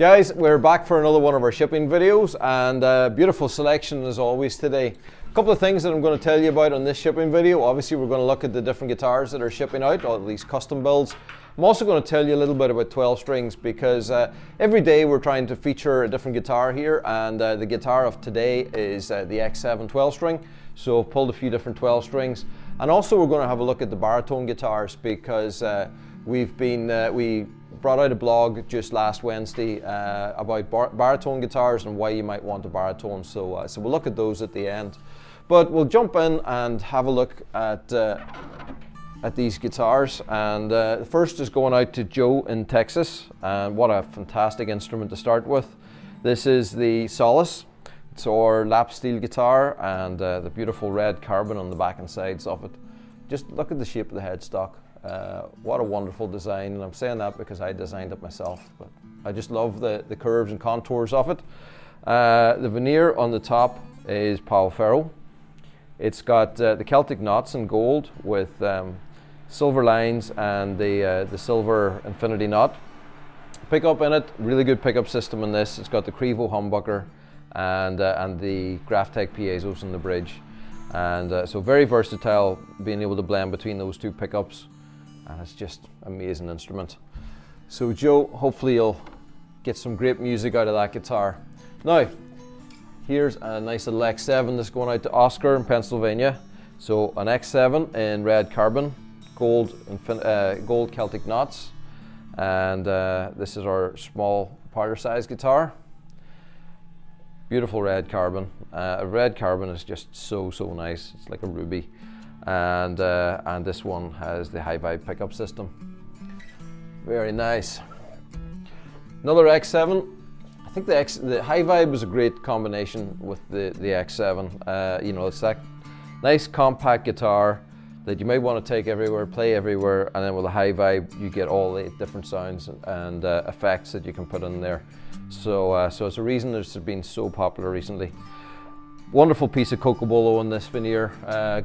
Guys, we're back for another one of our shipping videos, and beautiful selection as always today. A couple of things that I'm going to tell you about on this shipping video. Obviously we're going to look at the different guitars that are shipping out, or at least custom builds. I'm also going to tell you a little bit about 12 strings because every day we're trying to feature a different guitar here, and the guitar of today is the X7 12 string. So I've pulled a few different 12 strings, and also we're going to have a look at the baritone guitars because we brought out a blog just last Wednesday about baritone guitars and why you might want a baritone. So we'll look at those at the end. But we'll jump in and have a look at these guitars. And the first is going out to Joe in Texas. And what a fantastic instrument to start with. This is the Solace. It's our lap steel guitar, and the beautiful red carbon on the back and sides of it. Just look at the shape of the headstock. What a wonderful design, and I'm saying that because I designed it myself, but I just love the curves and contours of it. The veneer on the top is Pau Ferro. It's got the Celtic knots in gold with silver lines and the silver infinity knot. Pickup in it, really good pickup system in this. It's got the Crevo humbucker and the Graphtec piezo's in the bridge. And so very versatile, being able to blend between those two pickups. And it's just an amazing instrument. So Joe, hopefully you'll get some great music out of that guitar. Now, here's a nice little X7 that's going out to Oscar in Pennsylvania. So an X7 in red carbon, gold Celtic knots. And this is our small powder size guitar. Beautiful red carbon. Red carbon is just so nice. It's like a ruby. And this one has the High Vibe pickup system. Very nice. Another X7. I think the High Vibe is a great combination with the X7. You know, it's that nice compact guitar that you may want to take everywhere, play everywhere, and then with the High Vibe you get all the different sounds and effects that you can put in there. So it's a reason it's been so popular recently. Wonderful piece of Cocobolo on this veneer,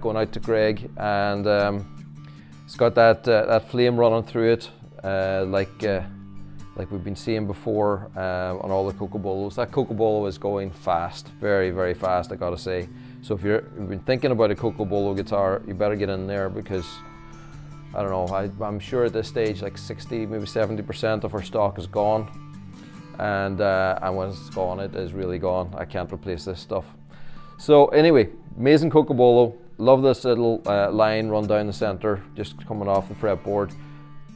going out to Greg, and it's got that flame running through it, like we've been seeing before on all the Cocobolos. That Cocobolo is going fast, very fast, I gotta say. So if you've been thinking about a Cocobolo guitar, you better get in there because I don't know. I'm sure at this stage like 60, maybe 70% of our stock is gone, and when it's gone, it is really gone. I can't replace this stuff. So anyway, amazing Cocobolo. Love this little line run down the center, just coming off the fretboard.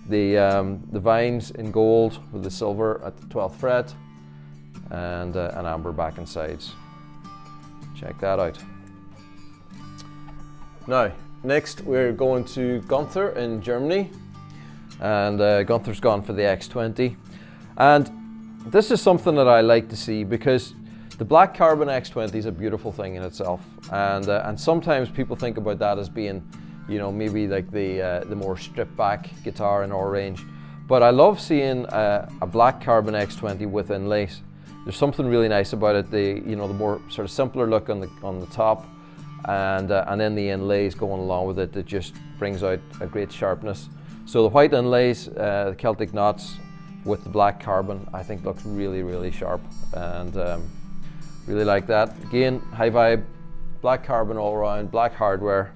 The vines in gold with the silver at the 12th fret, and an amber back and sides. Check that out. Now, next we're going to Gunther in Germany, and Gunther's gone for the X20. And this is something that I like to see because the Black Carbon X20 is a beautiful thing in itself, and sometimes people think about that as being, you know, maybe like the more stripped back guitar in our range. But I love seeing a Black Carbon X20 with inlays. There's something really nice about it. The more sort of simpler look on the top, and then the inlays going along with it that just brings out a great sharpness. So the white inlays, the Celtic knots with the Black Carbon, I think looks really sharp, and really like that. Again, High Vibe, Black Carbon all around, black hardware,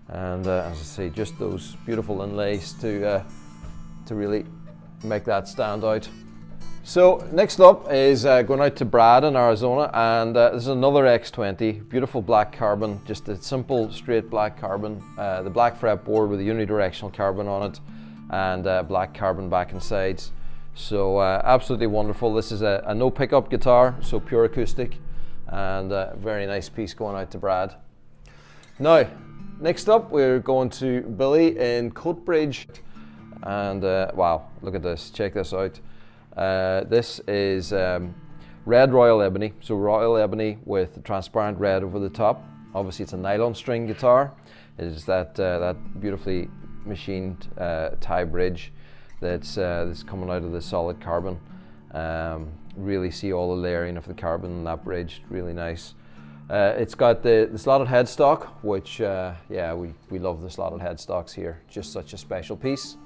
and as I say, just those beautiful inlays to really make that stand out. So next up is going out to Brad in Arizona, and this is another X20, beautiful Black Carbon, just a simple straight Black Carbon, the black fretboard with a unidirectional carbon on it, and Black Carbon back and sides. So absolutely wonderful. This is a no pickup guitar, so pure acoustic, and a very nice piece going out to Brad. Now, next up we're going to Billy in Catbridge, and wow, look at this, check this out. This is red royal ebony, so royal ebony with transparent red over the top. Obviously it's a nylon string guitar. It is that beautifully machined tie bridge that's coming out of the solid carbon. Really see all the layering of the carbon in that bridge, really nice. It's got the slotted headstock, which yeah, we love the slotted headstocks here, just such a special piece,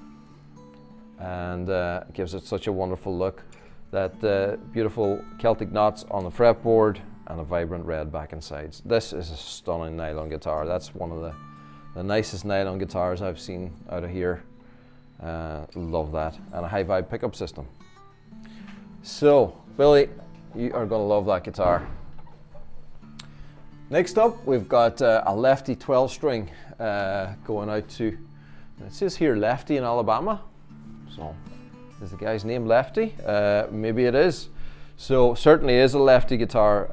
and gives it such a wonderful look. that beautiful Celtic knots on the fretboard, and a vibrant red back and sides. This is a stunning nylon guitar. That's one of the nicest nylon guitars I've seen out of here. Love that. And a high vibe pickup system. So, Billy, you are going to love that guitar. Next up, we've got a Lefty 12 string going out to, it says here Lefty in Alabama. So, is the guy's name Lefty? Maybe it is. So certainly is a Lefty guitar,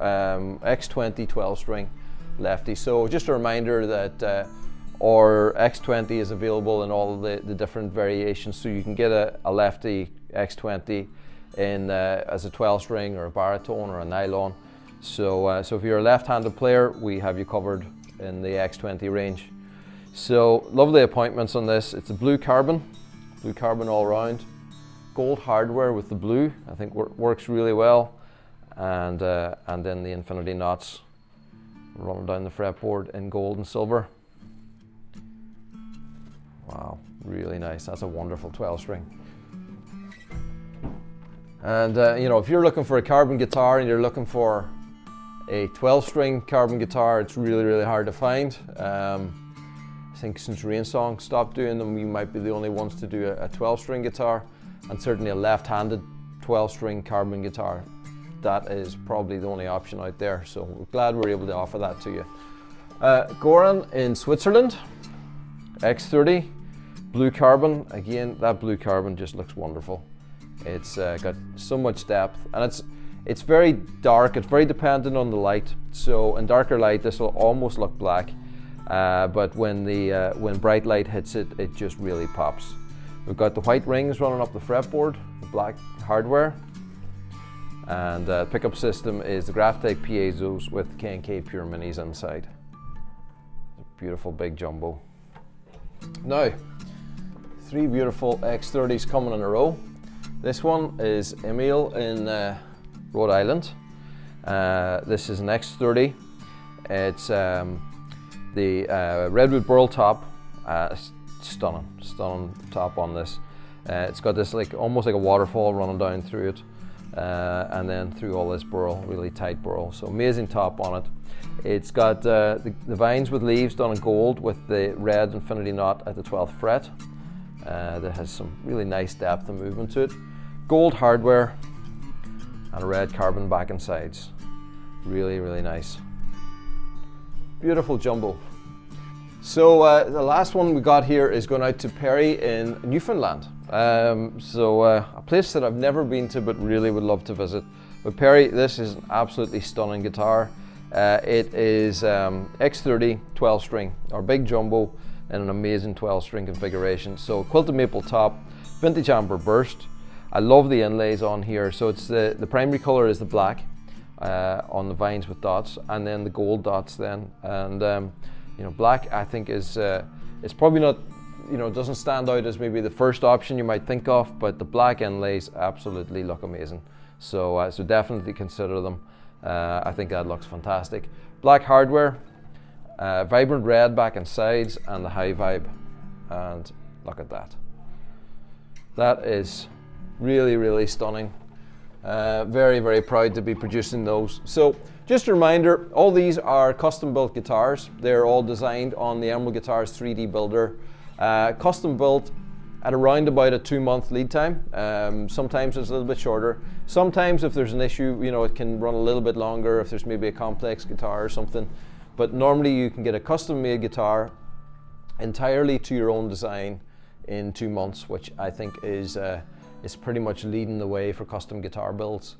X20 12 string Lefty. So just a reminder that our X20 is available in all the different variations. So you can get a Lefty X20 in as a 12 string or a baritone or a nylon. So so if you're a left-handed player, we have you covered in the X20 range. So lovely appointments on this. It's a blue carbon all round. Gold hardware with the blue, I think works really well, and then the infinity knots running down the fretboard in gold and silver. Wow, really nice. That's a wonderful 12 string. And you know, if you're looking for a carbon guitar and you're looking for a 12 string carbon guitar, it's really hard to find. I think since Rainsong stopped doing them, we might be the only ones to do a 12 string guitar. And certainly a left-handed 12-string carbon guitar. That is probably the only option out there. So we're glad we're able to offer that to you. Goran in Switzerland, X30 Blue Carbon. Again, that blue carbon just looks wonderful. It's got so much depth, and it's very dark. It's very dependent on the light. So in darker light, this will almost look black, but when bright light hits it, it just really pops. We've got the white rings running up the fretboard, the black hardware, and the pickup system is the Graph-type piezos with K&K Pure Minis inside. A beautiful big jumbo. Now, 3 beautiful X30s coming in a row. This one is Emil in Rhode Island. This is an X30. It's the Redwood Burl top. Stunning top on this. It's got this almost like a waterfall running down through it, and then through all this burl, really tight burl. So amazing top on it. It's got the vines with leaves done in gold with the red infinity knot at the 12th fret. That has some really nice depth and movement to it. Gold hardware and a red carbon back and sides. Really nice. Beautiful jumbo. So the last one we got here is going out to Perry in Newfoundland. A place that I've never been to but really would love to visit. But Perry, this is an absolutely stunning guitar. It is X30 12 string, or big jumbo, in an amazing 12 string configuration. So quilted maple top, vintage amber burst. I love the inlays on here. So it's the primary color is the black on the vines with dots, and then the gold dots then. And you know, black I think is it's probably not, you know, doesn't stand out as maybe the first option you might think of, but the black inlays absolutely look amazing. So so definitely consider them. I think that looks fantastic. Black hardware, vibrant red back and sides, and the high vibe. And look at that. That is really stunning. Very proud to be producing those. So just a reminder, all these are custom built guitars. They're all designed on the Emerald Guitars 3D builder. Custom built at around about a 2-month lead time. Sometimes it's a little bit shorter. Sometimes if there's an issue, you know, it can run a little bit longer if there's maybe a complex guitar or something. But normally you can get a custom made guitar entirely to your own design in 2 months, which I think is pretty much leading the way for custom guitar builds.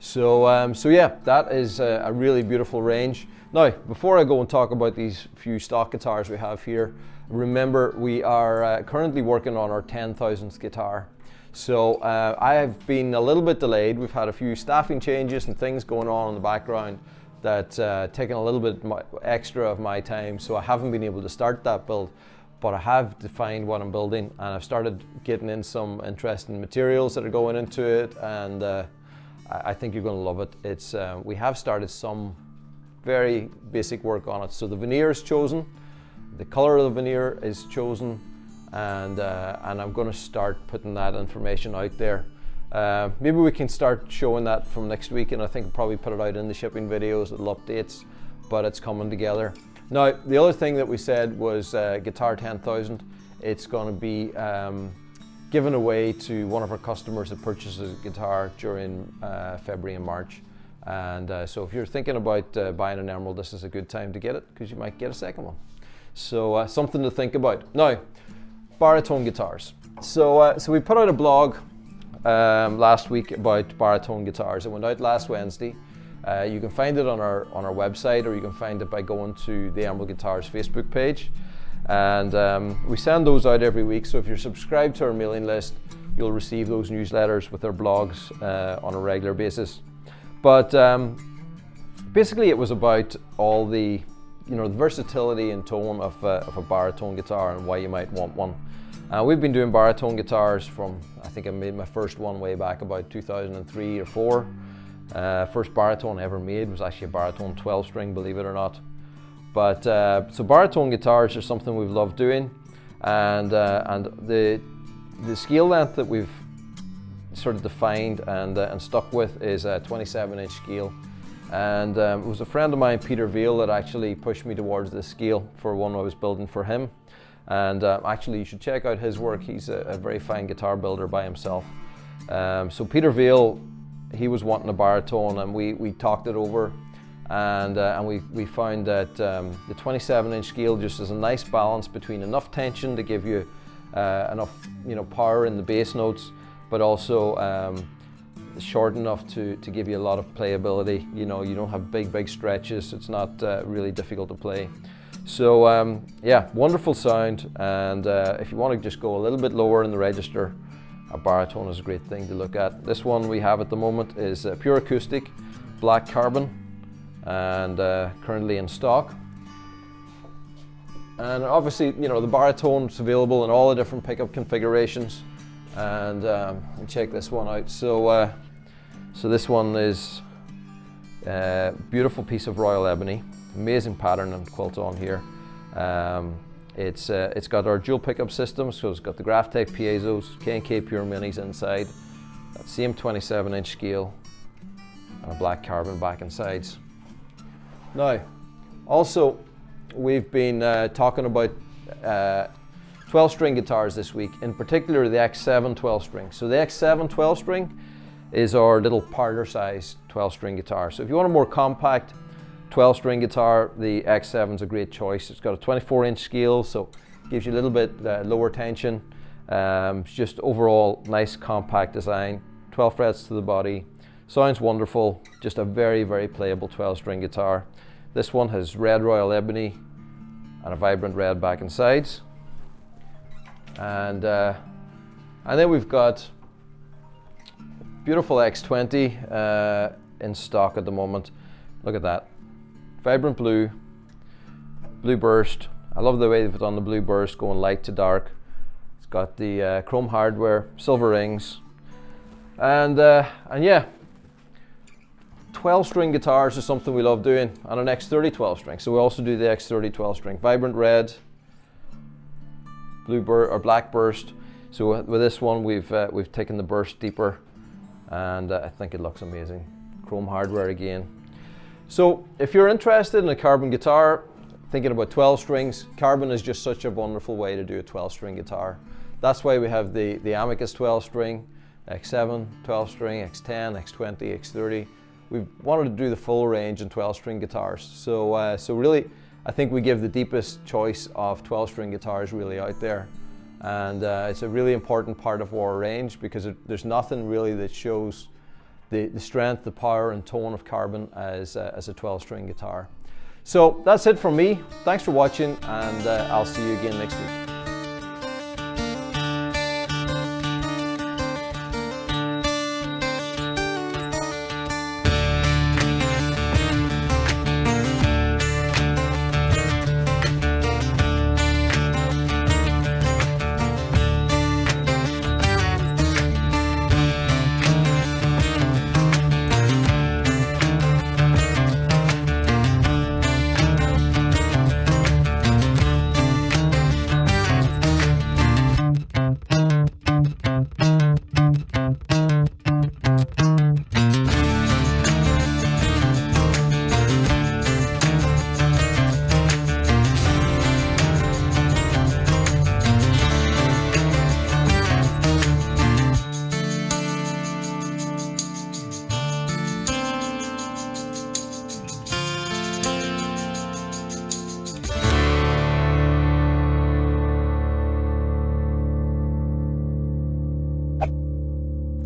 So, so yeah, that is a really beautiful range. Now, before I go and talk about these few stock guitars we have here, remember we are currently working on our 10,000th guitar. So I have been a little bit delayed. We've had a few staffing changes and things going on in the background that's taken a little bit extra of my time, so I haven't been able to start that build. But I have defined what I'm building, and I've started getting in some interesting materials that are going into it, and I think you're going to love it. It's we have started some very basic work on it. So the veneer is chosen, the color of the veneer is chosen, and I'm going to start putting that information out there. Maybe we can start showing that from next week, and I think I'll probably put it out in the shipping videos, little updates, but it's coming together. Now, the other thing that we said was Guitar 10,000. It's going to be given away to one of our customers that purchases a guitar during February and March. And so if you're thinking about buying an Emerald, this is a good time to get it, because you might get a second one. So something to think about. Now, baritone guitars. So we put out a blog last week about baritone guitars. It went out last Wednesday. You can find it on our website, or you can find it by going to the Emerald Guitars Facebook page. And we send those out every week, so if you're subscribed to our mailing list, you'll receive those newsletters with our blogs on a regular basis. But basically it was about all the, the versatility and tone of a baritone guitar and why you might want one. We've been doing baritone guitars from, I think I made my first one way back about 2003 or 4. First baritone I ever made was actually a baritone 12-string, believe it or not. But so baritone guitars are something we've loved doing, and the scale length that we've sort of defined and stuck with is a 27-inch scale. And it was a friend of mine, Peter Veal, that actually pushed me towards this scale for one I was building for him. And actually, you should check out his work. He's a very fine guitar builder by himself. So Peter Veal, he was wanting a baritone, and we talked it over. And we found that the 27-inch scale just is a nice balance between enough tension to give you enough power in the bass notes, but also short enough to give you a lot of playability. You don't have big stretches. It's not really difficult to play. So yeah, wonderful sound. And if you want to just go a little bit lower in the register, a baritone is a great thing to look at. This one we have at the moment is pure acoustic, Black Carbon, and currently in stock. And obviously, the baritone's available in all the different pickup configurations. And check this one out. So this one is a beautiful piece of royal ebony, amazing pattern and quilt on here. It's got our dual pickup system, so it's got the graph type piezos, K&K pure minis inside, that same 27-inch scale, and a black carbon back and sides. Now, also, we've been talking about 12-string guitars this week, in particular the X7 12-string. So the X7 12-string is our little parlor size 12-string guitar. So if you want a more compact 12-string guitar, the X7 is a great choice. It's got a 24-inch scale, so it gives you a little bit lower tension. It's just overall nice compact design, 12 frets to the body. Sounds wonderful, just a very playable 12-string guitar. This one has red royal ebony and a vibrant red back and sides. And then we've got beautiful X20 in stock at the moment. Look at that. Vibrant blue burst. I love the way they've done the blue burst, going light to dark. It's got the chrome hardware, silver rings. And yeah, 12-string guitars is something we love doing on an X30 12-string. So we also do the X30 12-string. Vibrant red, black burst. So with this one, we've taken the burst deeper, and I think it looks amazing. Chrome hardware again. So if you're interested in a carbon guitar, thinking about 12 strings, carbon is just such a wonderful way to do a 12-string guitar. That's why we have the Amicus 12-string, X7 12-string, X10, X20, X30. We wanted to do the full range in 12-string guitars. So really, I think we give the deepest choice of 12-string guitars really out there. And it's a really important part of our range, because there's nothing really that shows the strength, the power and tone of carbon as a 12-string guitar. So that's it from me. Thanks for watching, and I'll see you again next week.